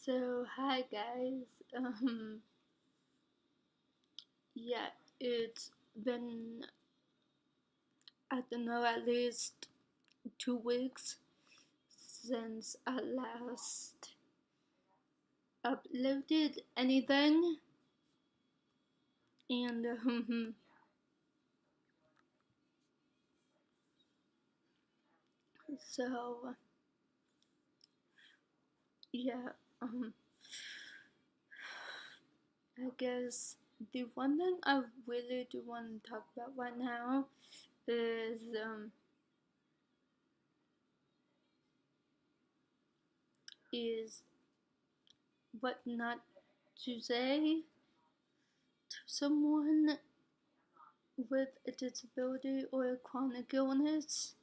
So hi guys. Yeah, it's been I don't know at least 2 weeks since I last uploaded anything, and so yeah, I guess the one thing I really do want to talk about right now is is what not to say to someone with a disability or a chronic illness.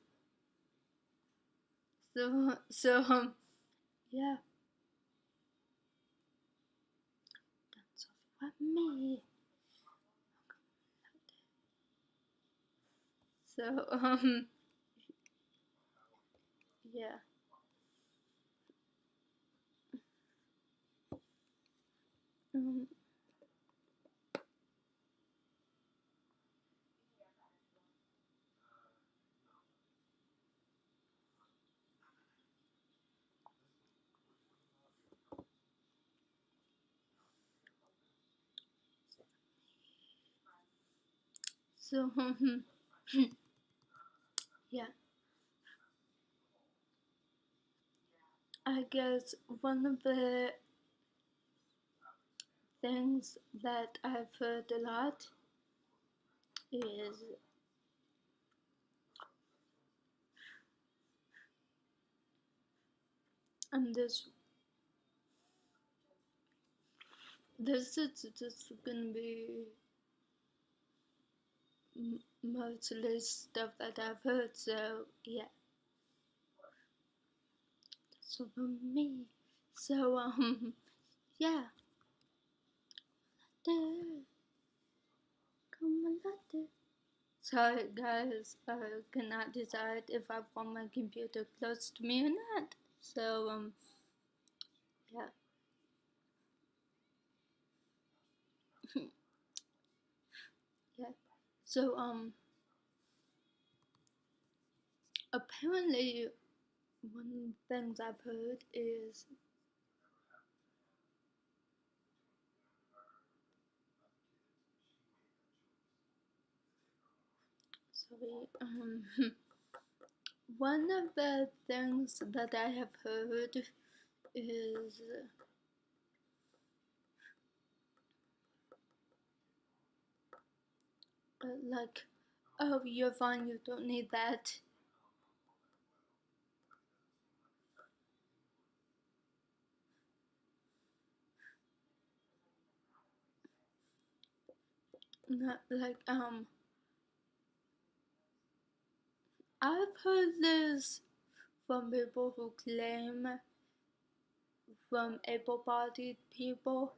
So yeah, that's all about me. So yeah. Um, so yeah, I guess one of the things that I've heard a lot is and this is just gonna be mostly stuff that I've heard. So yeah, so for me, so yeah, come on, latte. Sorry guys, I cannot decide if I want my computer close to me or not. So yeah. Yeah. So apparently one of the things I've heard is sorry one of the things that I have heard is like, oh, you're fine, you don't need that. Not like I've heard this from people who claim, from able-bodied people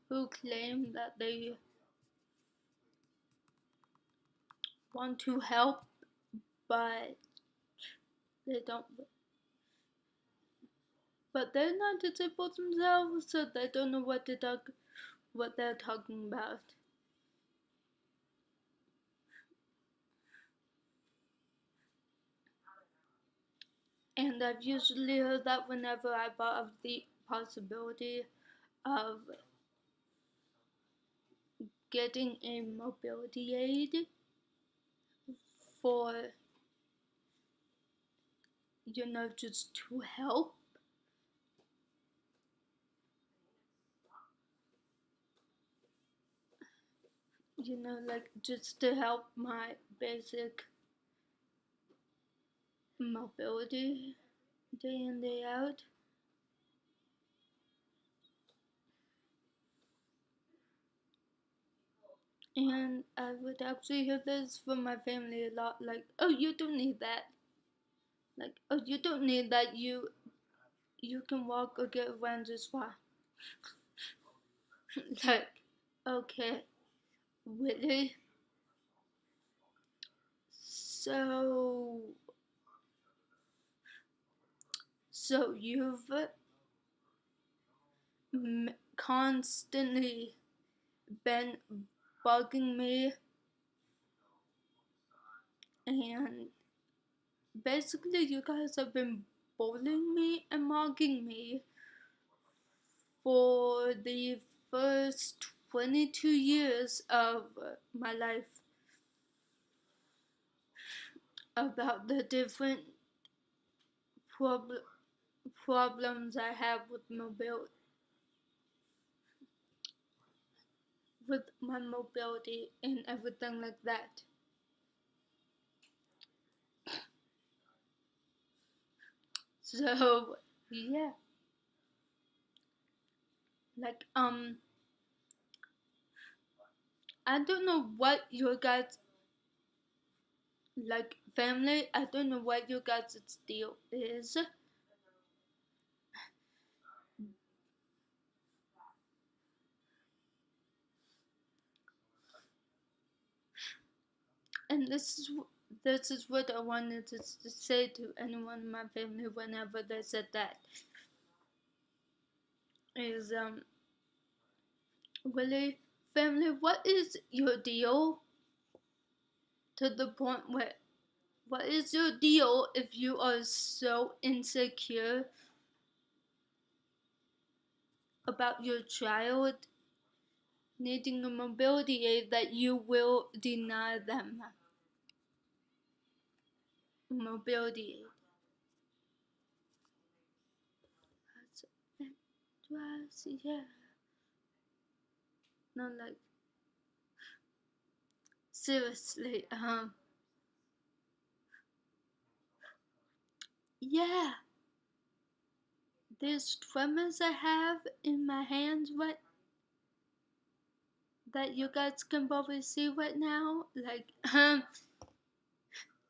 who claim that they want to help but they don't, but they're not disabled themselves, so they don't know what they're talking about. And I've usually heard that whenever I thought of the possibility of getting a mobility aid for, just to help. Like just to help my basic mobility day in, day out. And I would actually hear this from my family a lot, like, oh, you don't need that. Like, oh, you don't need that, you can walk or get around just fine. Like, okay, really? So, so constantly been bugging me, and basically you guys have been bullying me and mocking me for the first 22 years of my life about the different prob- problems I have with my mobility and everything like that. So yeah, like I don't know what your guys like family. I don't know what your guys' deal is, and this is what I wanted to say to anyone in my family whenever they said that is really family. What is your deal? To the point where what is your deal if you are so insecure about your child needing a mobility aid that you will deny them mobility aid? Yeah. Not like seriously. Yeah. These tremors I have in my hands right that you guys can probably see right now. Like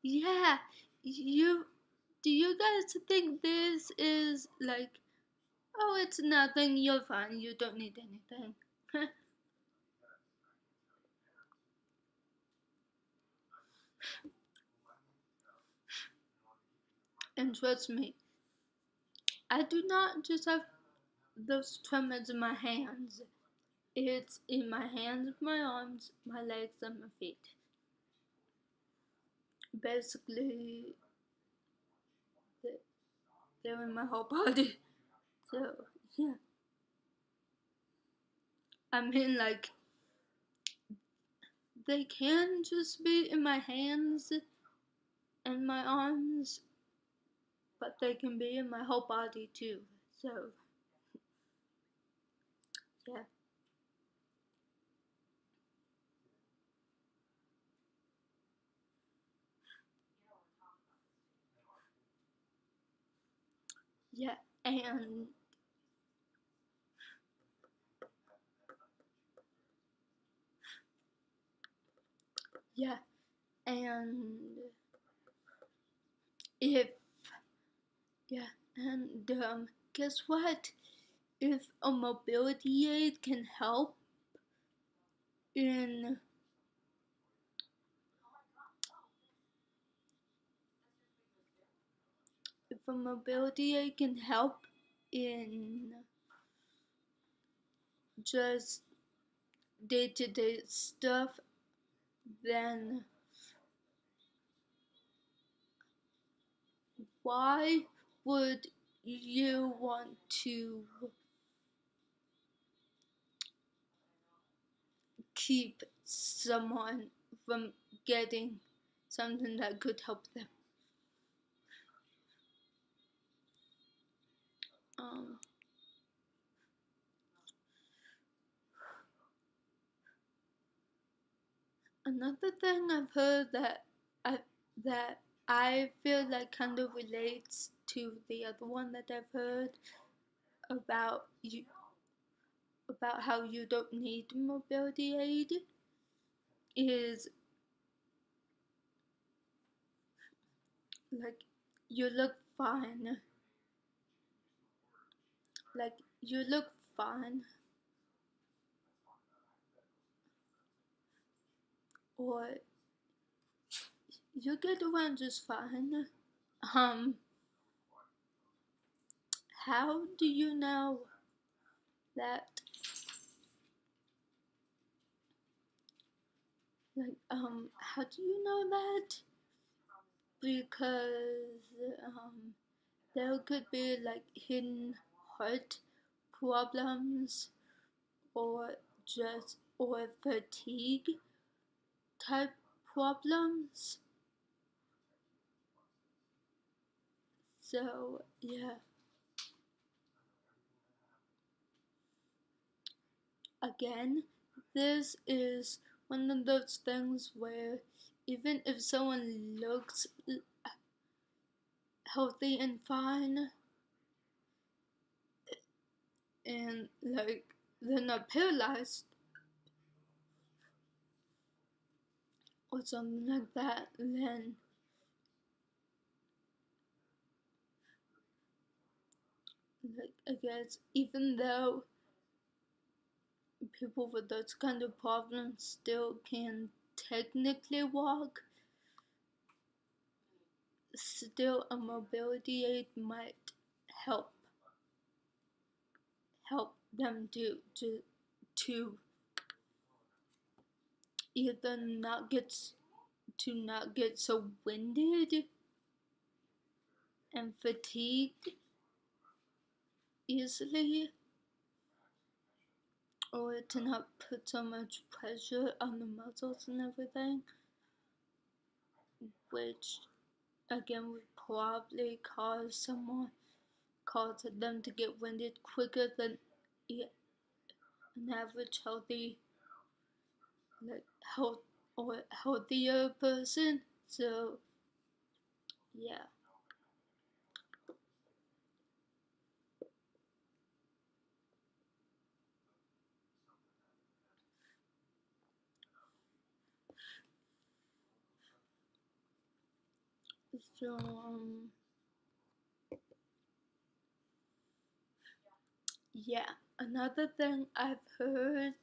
yeah. You do you guys think this is like, oh, it's nothing, you're fine, you don't need anything? And trust me, I do not just have those tremors in my hands. It's in my hands, my arms, my legs, and my feet. Basically, they're in my whole body. So, yeah. I mean, like, they can just be in my hands and my arms, but they can be in my whole body too. So, yeah. Yeah, and yeah, and if yeah, and guess what? If a mobility aid can help in if a mobility aid can help in just day-to-day stuff, then why would you want to keep someone from getting something that could help them? Um, Another thing I've heard I that I feel like kind of relates to the other one that I've heard about you about how you don't need mobility aid is like you look fine. Like you look fine, or you get around just fine. Um, how do you now that how do you know that? Because there could be like hidden heart problems or or fatigue type problems. So yeah, again, this is one of those things where even if someone looks healthy and fine and like they're not paralyzed or something like that, then like I guess even though people with those kind of problems still can technically walk, still a mobility aid might help help them to either not get so winded and fatigued easily, or to not put so much pressure on the muscles and everything, which again would probably cause them to get winded quicker than an average healthy like health or healthier person. So yeah. So yeah. Another thing I've heard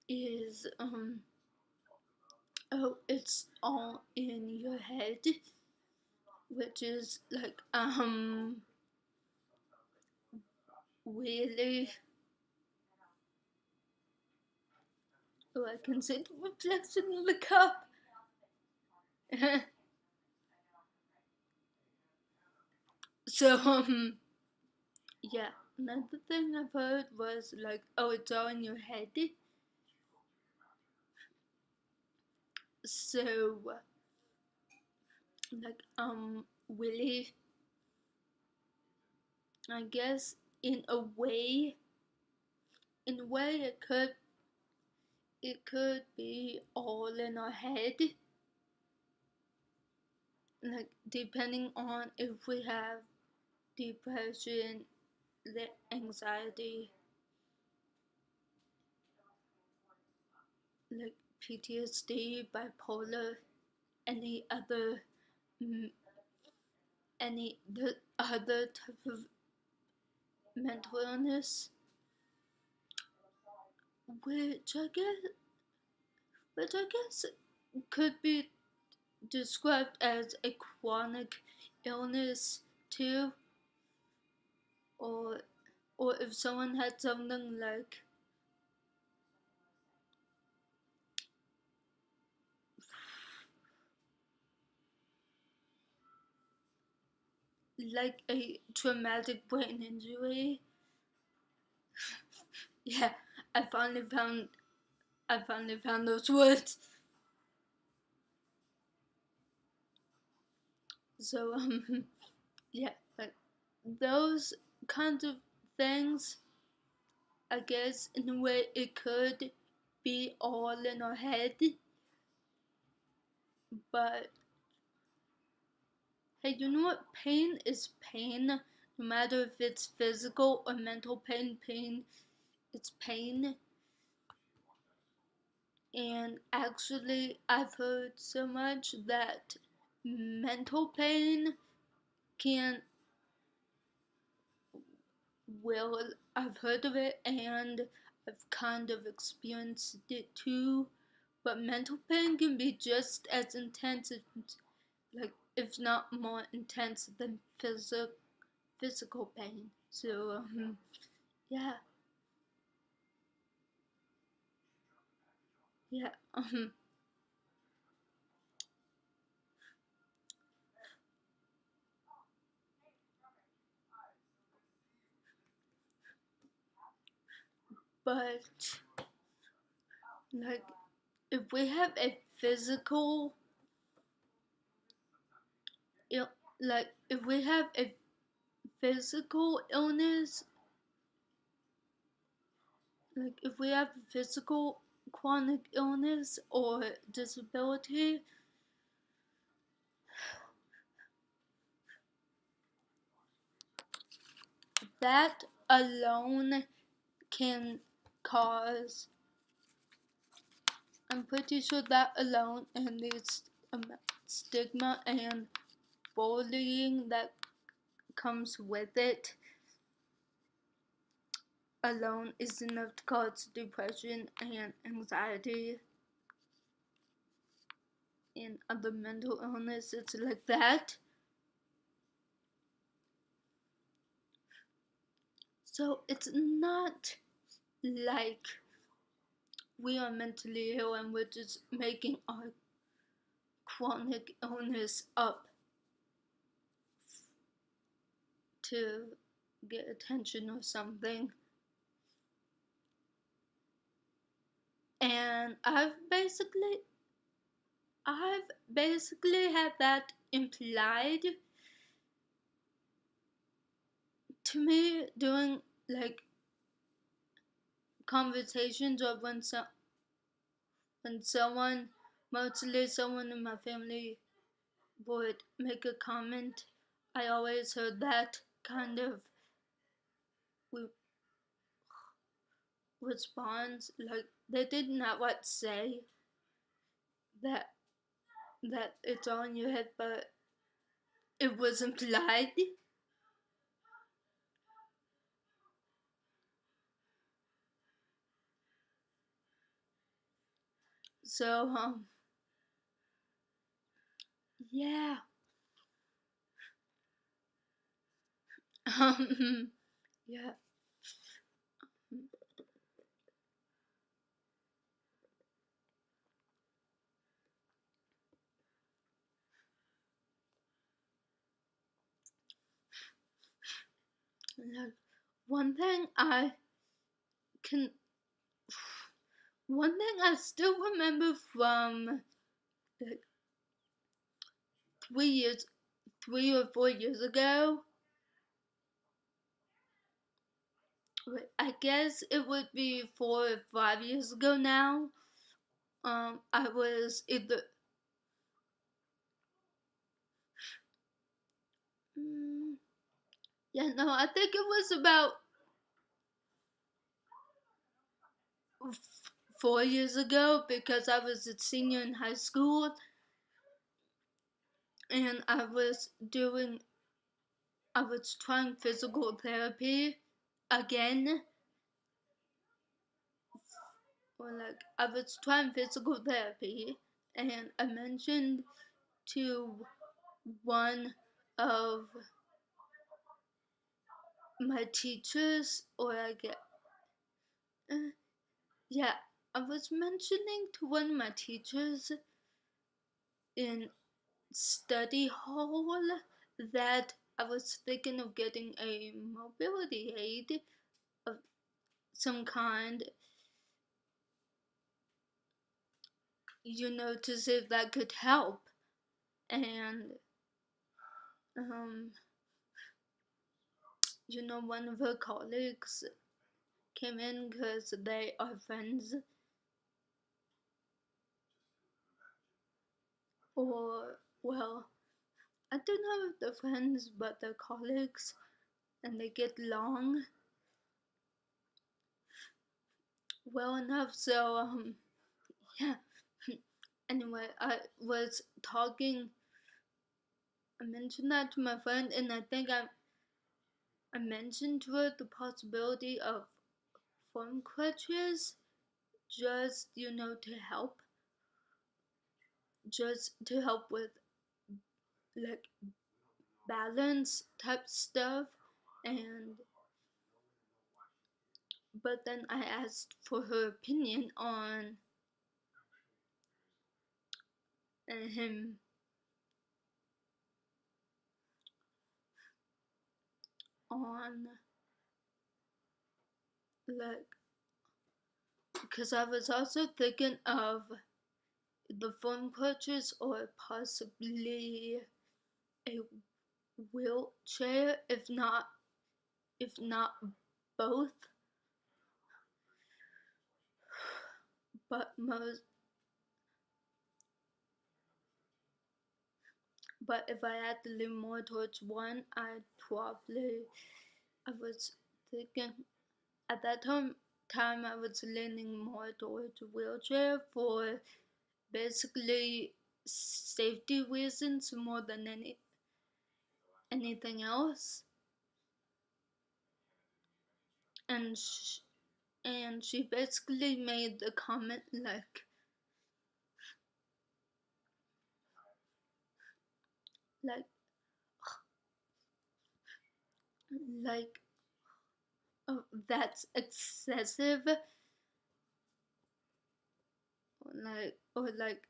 is oh, it's all in your head, which is like really, oh, I can see the reflection in the cup. So yeah, another thing I've heard was like, oh, it's all in your head. So like really, I guess in a way it could be all in our head, like depending on if we have depression, the anxiety, like PTSD, bipolar, any other any the other type of mental illness, which I guess which I guess could be described as a chronic illness too, or if someone had something like a traumatic brain injury. Yeah, I finally found those words. So yeah, like those kinds of things, I guess in a way it could be all in our head, but hey, you know what? Pain is pain. No matter if it's physical or mental pain, it's pain. And actually, I've heard so much that mental pain can, well, I've heard of it and I've kind of experienced it too. But mental pain can be just as intense as like if not more intense than physical pain. So yeah, yeah, but like if we have a physical like if we have a physical illness, like if we have a physical chronic illness or disability, that alone can cause, I'm pretty sure that alone and the stigma and bullying that comes with it alone is enough to cause depression and anxiety and other mental illnesses like that. So it's not like we are mentally ill and we're just making our chronic illness up to get attention or something. And I've basically had that implied to me during like conversations or when someone, mostly someone in my family, would make a comment. I always heard that kind of response, like they did not what say that it's all in your head, but it was implied. So yeah. Yeah. Like one thing I can one thing I still remember from like 3 years 3 or 4 years ago. I guess it would be 4 or 5 years ago now. I was either mm, yeah, no, I think it was about 4 years ago because I was a senior in high school and I was trying physical therapy again. Or like I was trying physical therapy and I mentioned to one of my teachers, or I get, uh, yeah, I was mentioning to one of my teachers in study hall that I was thinking of getting a mobility aid of some kind, to see if that could help. And, um, one of her colleagues came in because they are friends, or, well, I don't know if they're friends, but they're colleagues and they get along well enough. So, yeah. Anyway, I mentioned that to my friend, and I think I mentioned to her the possibility of phone crutches, just, to help, just to help with like balance type stuff, and but then I asked for her opinion on him on like because I was also thinking of the phone purchase or possibly a wheelchair, if not both. But most but if I had to lean more towards one, I was thinking at that time I was leaning more towards a wheelchair for basically safety reasons more than anything else. And she basically made the comment like like oh, that's excessive, or like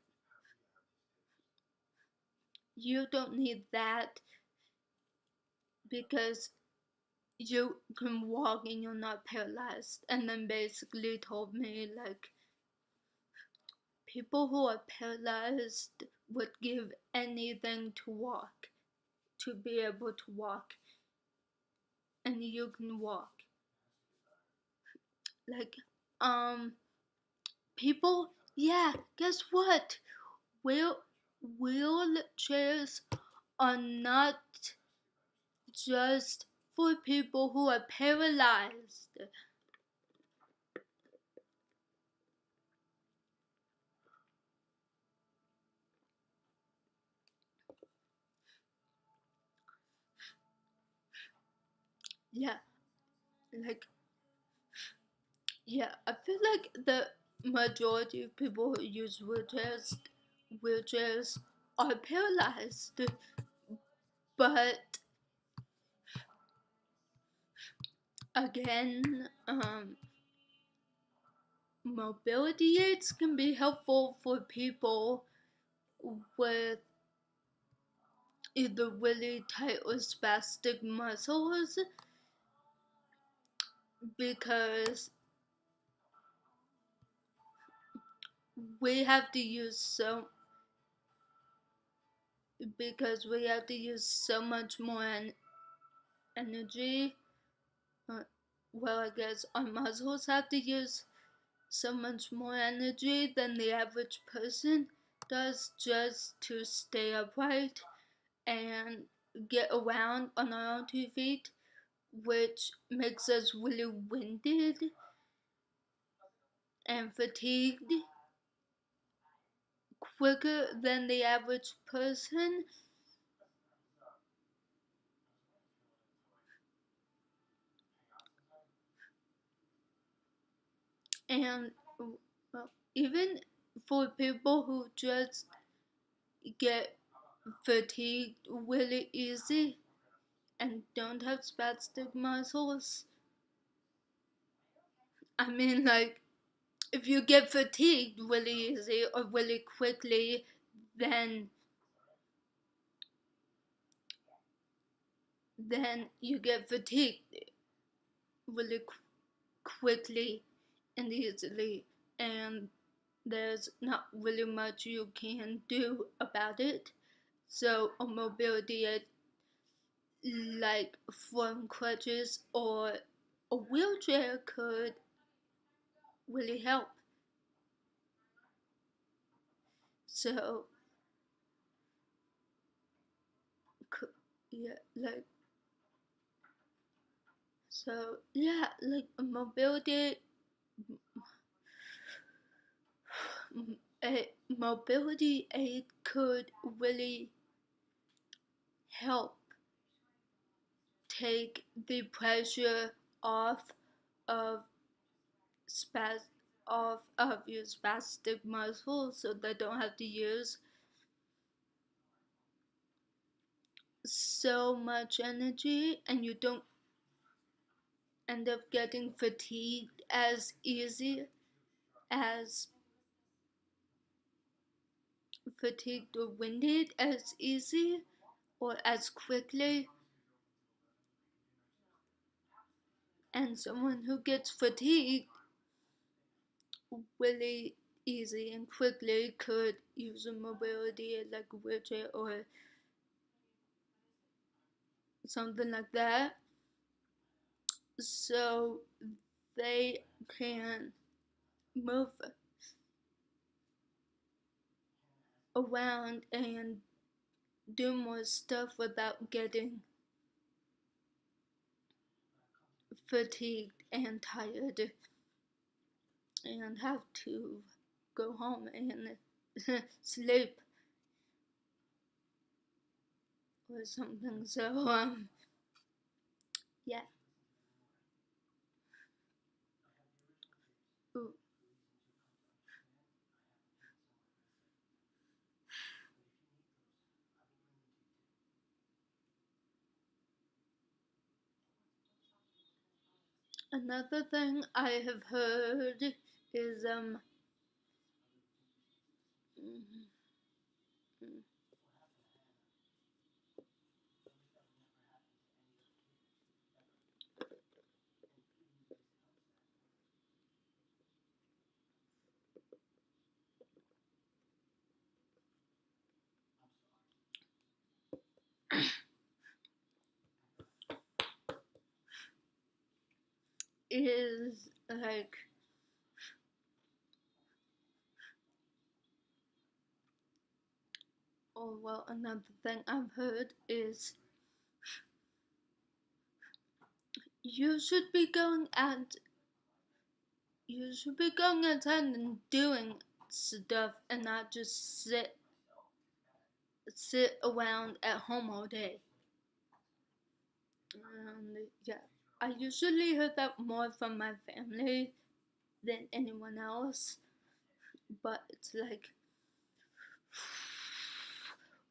you don't need that because you can walk and you're not paralyzed. And then basically told me like people who are paralyzed would give anything to walk, to be able to walk, and you can walk. Like, people, yeah, guess what? Wheelchairs are not just for people who are paralyzed. Yeah, like, yeah, I feel like the majority of people who use wheelchairs are paralyzed, but again, mobility aids can be helpful for people with either really tight or spastic muscles because we have to use so much more energy. Well, I guess our muscles have to use so much more energy than the average person does just to stay upright and get around on our own 2 feet, which makes us really winded and fatigued quicker than the average person. And well, even for people who just get fatigued really easy and don't have spastic muscles, I mean, like, if you get fatigued really easy or really quickly, then you get fatigued really quickly and easily, and there's not really much you can do about it. So a mobility aid like foam crutches or a wheelchair could really help. So yeah, like a mobility aid could really help take the pressure off of spas of your spastic muscles so they don't have to use so much energy and you don't end up getting fatigued as easy as fatigued or winded as easy or as quickly, and someone who gets fatigued really easy and quickly could use a mobility like a wheelchair or something like that, so they can move around and do more stuff without getting fatigued and tired and have to go home and sleep or something. So yeah. Ooh. Another thing I have heard is is like, oh well, another thing I've heard is you should be going out you should be going outside and doing stuff and not just sit around at home all day. And yeah, I usually hear that more from my family than anyone else, but it's like,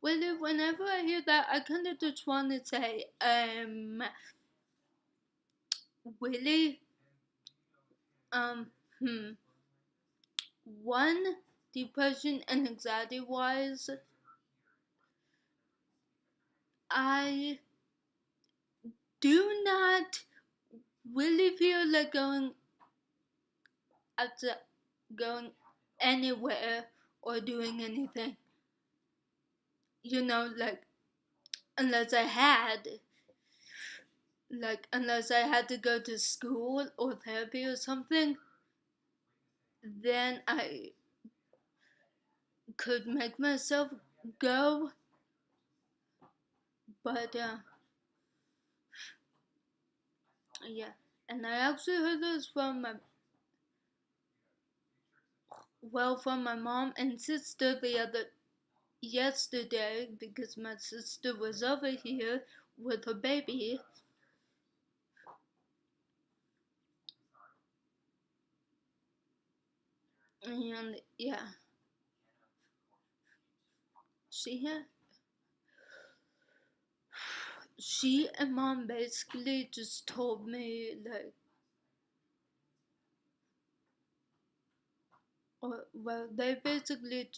well, whenever I hear that, I kind of just want to say, really, um, hmm, one, depression and anxiety wise, I do not really feel like outside, going anywhere or doing anything. You know, like unless I had, unless I had to go to school or therapy or something, then I could make myself go. But yeah, and I actually heard this from my mom and sister the other yesterday because my sister was over here with her baby, and yeah, she had she and mom basically just told me like, or well, they basically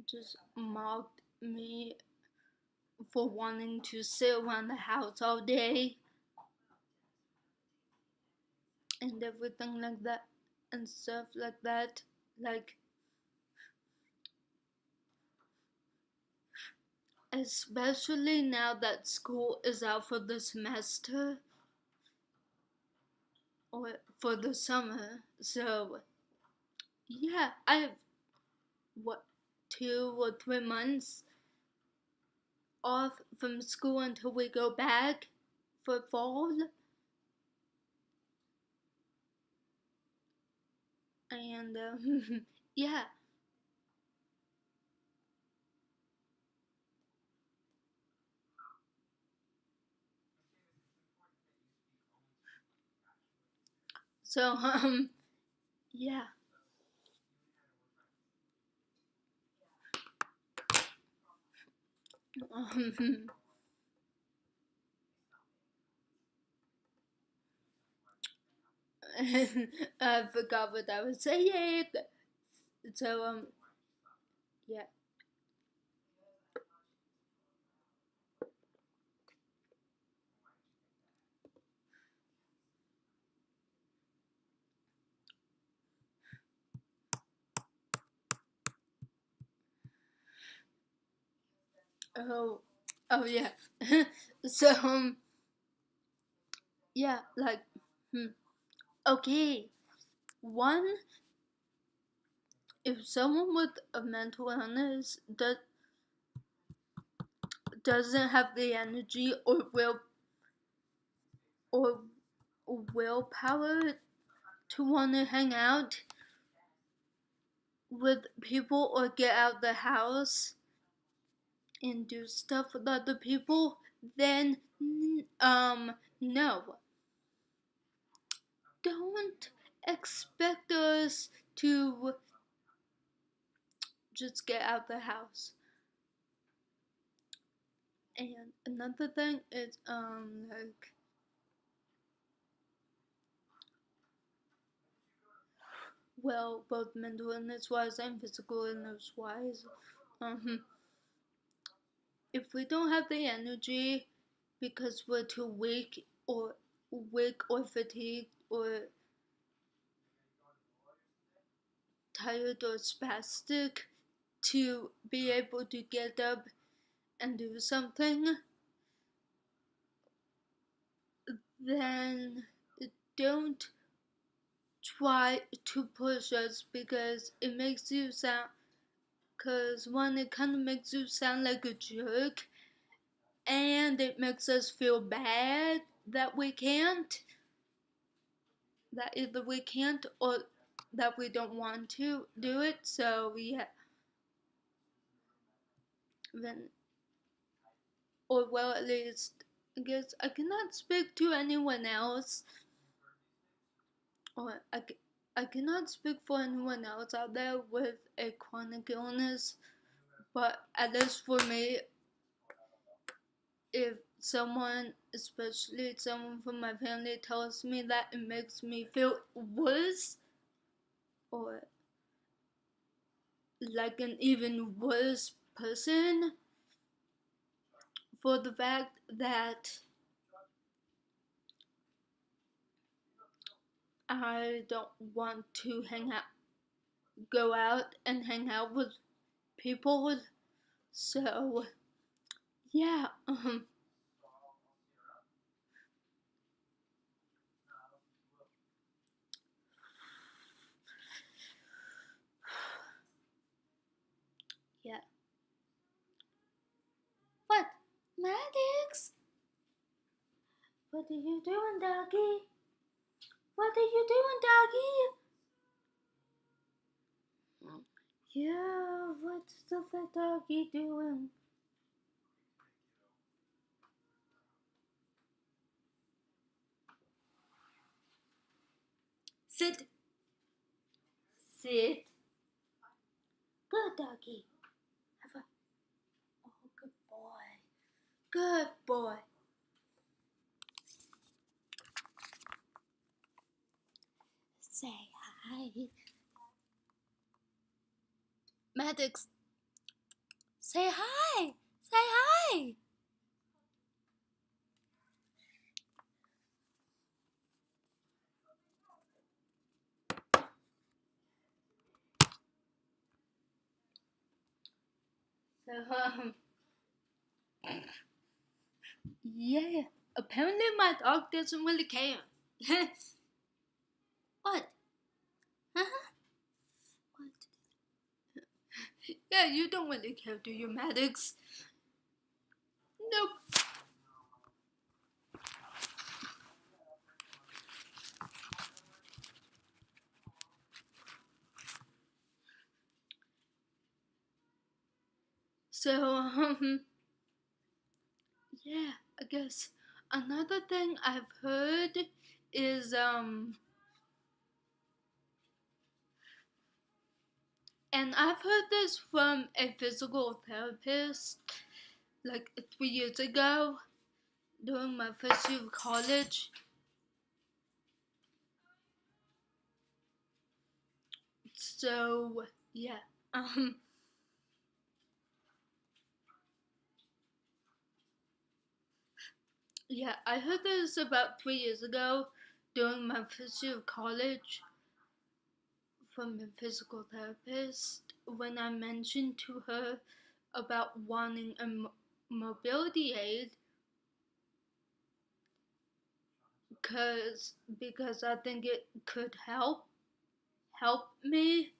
just mocked me for wanting to sit around the house all day and everything like that and stuff like that. Like, especially now that school is out for the semester or for the summer. So, yeah, I have what, 2 or 3 months off from school until we go back for fall. And yeah, so yeah. Um, I forgot what I was saying. So yeah. Oh, oh yeah. So yeah, like, okay. One, if someone with a mental illness doesn't have the energy or willpower to want to hang out with people or get out the house and do stuff with other people, then no. Don't expect us to just get out the house. And another thing is like, well, both mental illness wise and physical illness wise, um if we don't have the energy because we're too weak or fatigued or tired or spastic to be able to get up and do something, then don't try to push us because it makes you sound, because one, it kind of makes you sound like a jerk, and it makes us feel bad that we can't, that either we can't or that we don't want to do it. So yeah, then, or well, at least I guess I cannot speak to anyone else, or I cannot speak for anyone else out there with a chronic illness, but at least for me, if someone, especially someone from my family, tells me that, it makes me feel worse or like an even worse person for the fact that I don't want to go out and hang out with people. So yeah, yeah. What, Maddox? What are you doing, Doggy? What are you doing, Doggy? Yeah, what's the Doggy doing? Sit. Sit. Good, Doggy. Have a. Oh, good boy. Good boy. Say hi. Maddox, say hi. Say hi. So, yeah. Apparently, my dog doesn't really care. What? Huh? What? Yeah, you don't really care, do you, Maddox? Nope. So, yeah, I guess another thing I've heard is, and I've heard this from a physical therapist, like 3 years ago during my first year of college. So yeah, um, yeah, I heard this about 3 years ago during my first year of college from a physical therapist when I mentioned to her about wanting a mobility aid because I think it could help me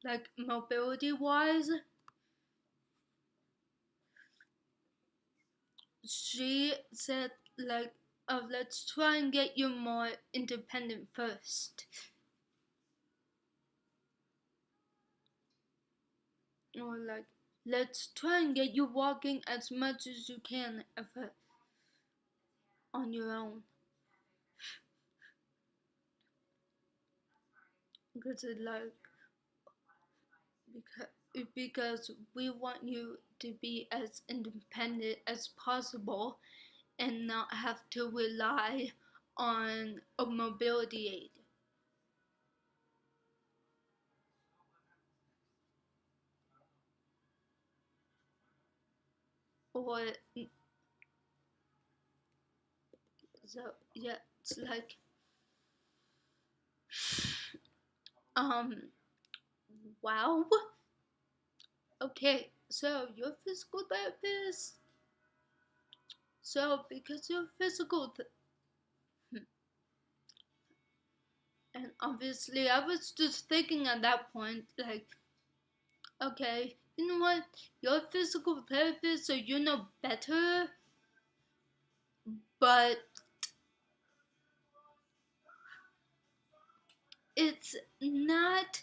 like mobility wise. She said like, oh, let's try and get you more independent first, or like, let's try and get you walking as much as you can ever on your own, because it like because we want you to be as independent as possible and not have to rely on a mobility aid. Or so yeah, it's like um wow. Okay, so you're a physical therapist. So because you're physical and obviously I was just thinking at that point like, okay, you know what? You're a physical therapist, so you know better, but it's not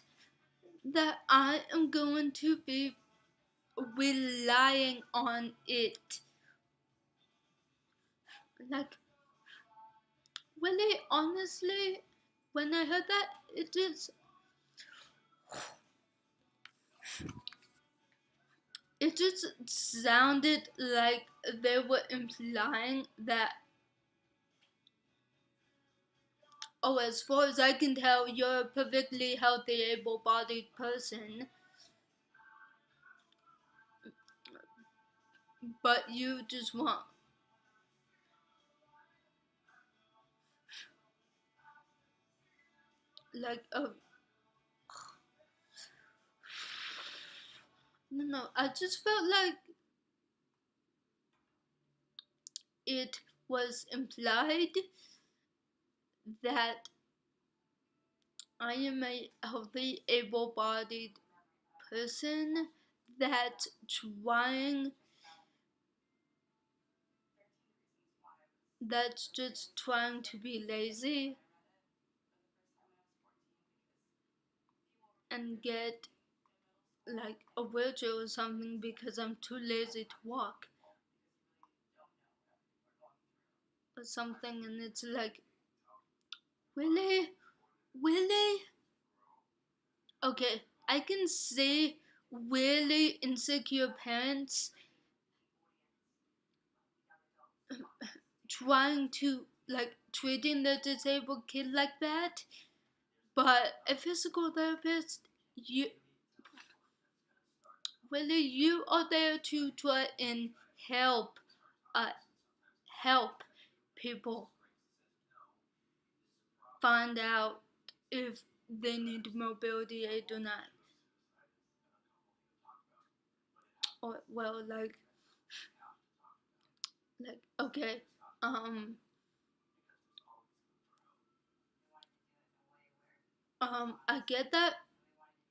that I am going to be relying on it. Like, really, honestly, when I heard that, it just sounded like they were implying that, oh, as far as I can tell, you're a perfectly healthy, able-bodied person, but you just want like a no. I just felt like it was implied that I am a healthy, able-bodied person that's trying that's just trying to be lazy and get like a wheelchair or something because I'm too lazy to walk or something, and it's like, really? Really? Okay, I can see really insecure parents trying to like treating the disabled kid like that, but a physical therapist, you really you are there to try and help uh help people find out if they need mobility aid or not. Or well, like okay, um, I get that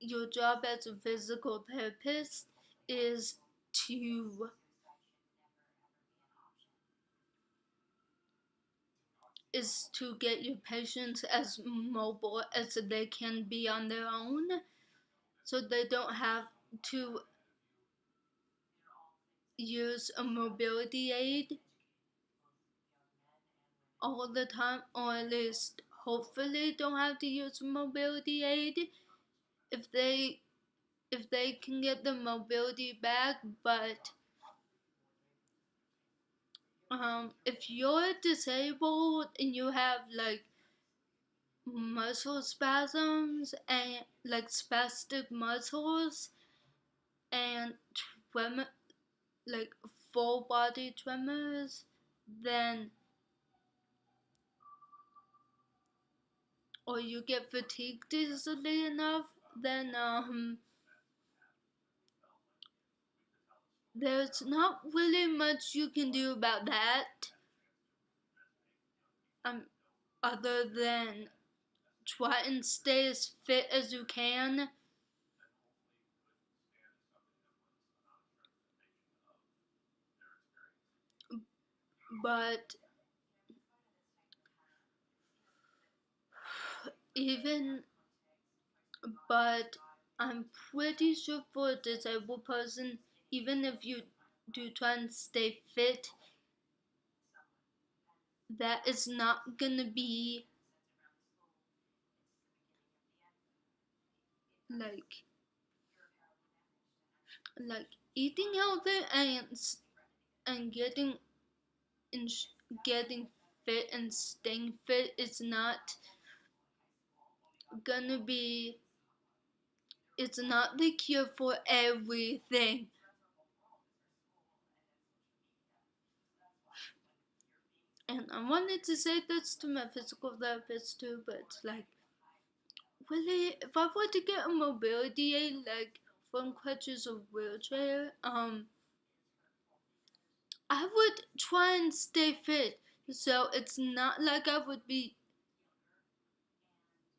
your job as a physical therapist is to get your patients as mobile as they can be on their own, so they don't have to use a mobility aid all the time, or at least hopefully don't have to use a mobility aid if they can get the mobility back, but if you're disabled and you have like muscle spasms and like spastic muscles and tremor, like full body tremors, then or you get fatigued easily enough, then there's not really much you can do about that. Um, other than try and stay as fit as you can. But even but I'm pretty sure for a disabled person, even if you do try and stay fit, that is not gonna be like like eating healthy and and getting fit and staying fit is not gonna be, it's not the cure for everything. And I wanted to say this to my physical therapist too, but like, really, if I were to get a mobility aid, like from crutches or wheelchair, I would try and stay fit. So it's not like I would be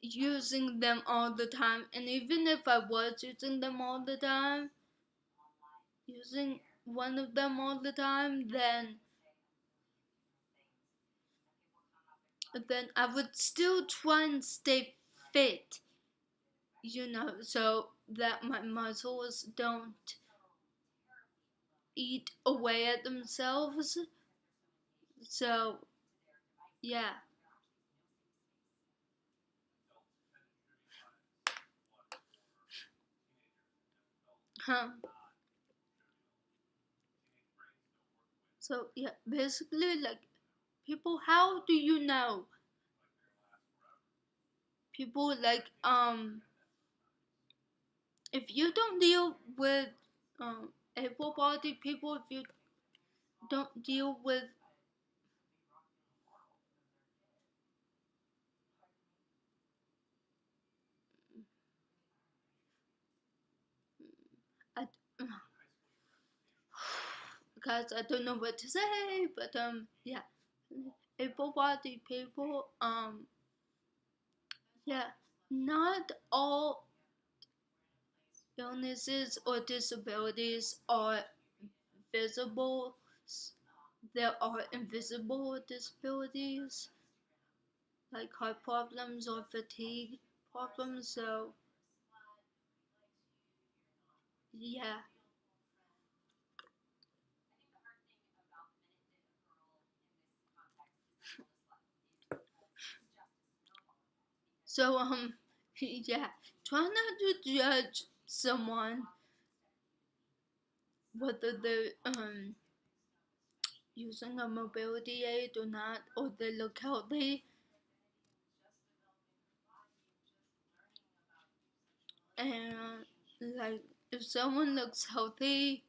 using them all the time. And even if I was using them all the time, using one of them all the time, then I would still try and stay fit, so that my muscles don't eat away at themselves. So, yeah. Huh. So, yeah, basically, like, people, how do you know? People, like, if you don't deal with able bodied people, if you don't deal with, I, guys, I don't know what to say, but, yeah, able bodied people, yeah, not all illnesses or disabilities are visible. There are invisible disabilities like heart problems or fatigue problems. So, yeah. So, yeah. Try not to judge someone whether they're using a mobility aid or not, or they look healthy. And like, if someone looks healthy,